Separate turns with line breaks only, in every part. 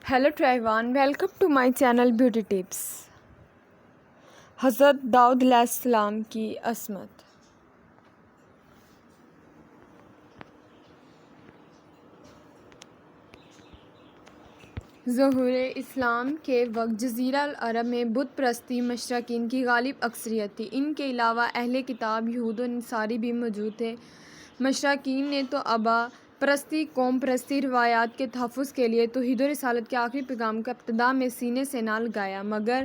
Hello to everyone, welcome to my channel Beauty Tips. حضرت داؤد علیہ السلام کی عصمت. ظہور اسلام کے وقت جزیرہ العرب میں بت پرستی مشرکین کی غالب اکثریت تھی. ان کے علاوہ اہل کتاب یہود و نصاری بھی موجود تھے. مشرکین نے تو آبا پرستی، قوم پرستی روایات کے تحفظ کے لیے توحید و رسالت کے آخری پیغام کا ابتدا میں سینے سے نہ لگایا، مگر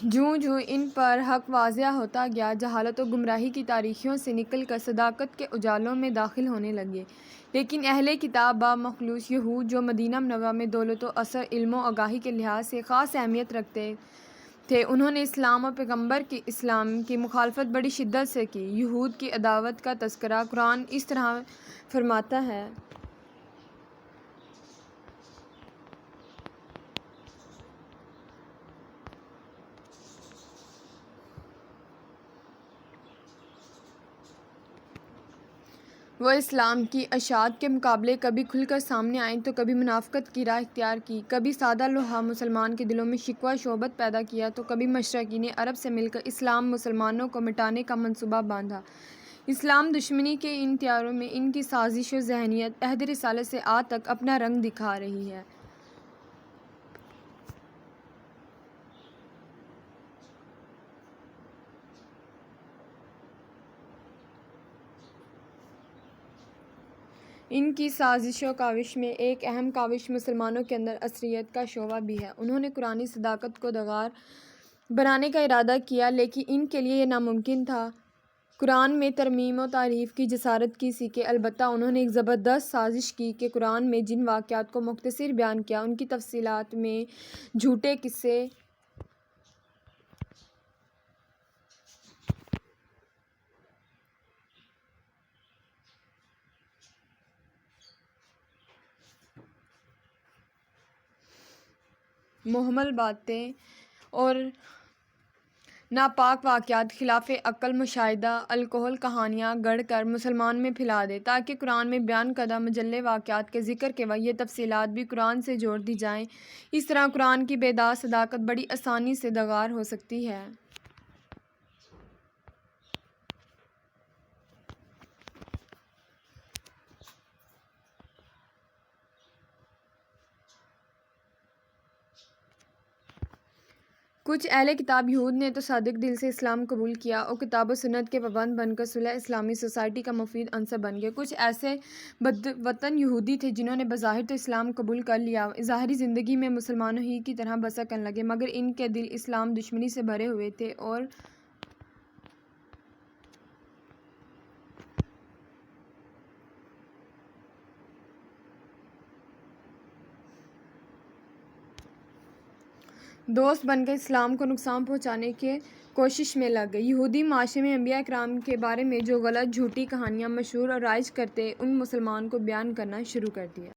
جوں جوں ان پر حق واضح ہوتا گیا، جہالت و گمراہی کی تاریکیوں سے نکل کر صداقت کے اجالوں میں داخل ہونے لگے. لیکن اہل کتاب بخصوص یہود، جو مدینہ منورہ میں دولت و اثر، علم و آگاہی کے لحاظ سے خاص اہمیت رکھتے تھے، انہوں نے اسلام اور پیغمبر کی اسلام کی مخالفت بڑی شدت سے کی. یہود کی عداوت کا تذکرہ قرآن اس طرح فرماتا ہے: وہ اسلام کی اشاعت کے مقابلے کبھی کھل کر سامنے آئیں تو کبھی منافقت کی راہ اختیار کی، کبھی سادہ لوحہ مسلمان کے دلوں میں شکوہ و شعبت پیدا کیا تو کبھی مشرکین عرب سے مل کر اسلام مسلمانوں کو مٹانے کا منصوبہ باندھا. اسلام دشمنی کے ان تیاروں میں ان کی سازش و ذہنیت عہد رسالت سے آج تک اپنا رنگ دکھا رہی ہے. ان کی سازش و کاوش میں ایک اہم کاوش مسلمانوں کے اندر عصریت کا شعبہ بھی ہے. انہوں نے قرآنی صداقت کو داغدار بنانے کا ارادہ کیا، لیکن ان کے لیے یہ ناممکن تھا. قرآن میں ترمیم و تحریف کی جسارت کی سیکھیں. البتہ انہوں نے ایک زبردست سازش کی کہ قرآن میں جن واقعات کو مختصر بیان کیا، ان کی تفصیلات میں جھوٹے قصے محمل باتیں اور ناپاک واقعات، خلاف عقل مشاہدہ الکحل کہانیاں گڑھ کر مسلمان میں پھیلا دے، تاکہ قرآن میں بیان کردہ مجلے واقعات کے ذکر کے وقت یہ تفصیلات بھی قرآن سے جوڑ دی جائیں. اس طرح قرآن کی بیداد صداقت بڑی آسانی سے داغدار ہو سکتی ہے. کچھ اہل کتاب یہود نے تو صادق دل سے اسلام قبول کیا اور کتاب و سنت کے پابند بن کر صلح اسلامی سوسائٹی کا مفید عنصر بن گئے. کچھ ایسے بدوطن یہودی تھے جنہوں نے بظاہر تو اسلام قبول کر لیا، ظاہری زندگی میں مسلمانوں ہی کی طرح بسر کرنے لگے، مگر ان کے دل اسلام دشمنی سے بھرے ہوئے تھے اور دوست بن کر اسلام کو نقصان پہنچانے کی کوشش میں لگ گئے. یہودی معاشرے میں انبیاء کرام کے بارے میں جو غلط جھوٹی کہانیاں مشہور اور رائج کرتے، ان مسلمان کو بیان کرنا شروع کر دیا.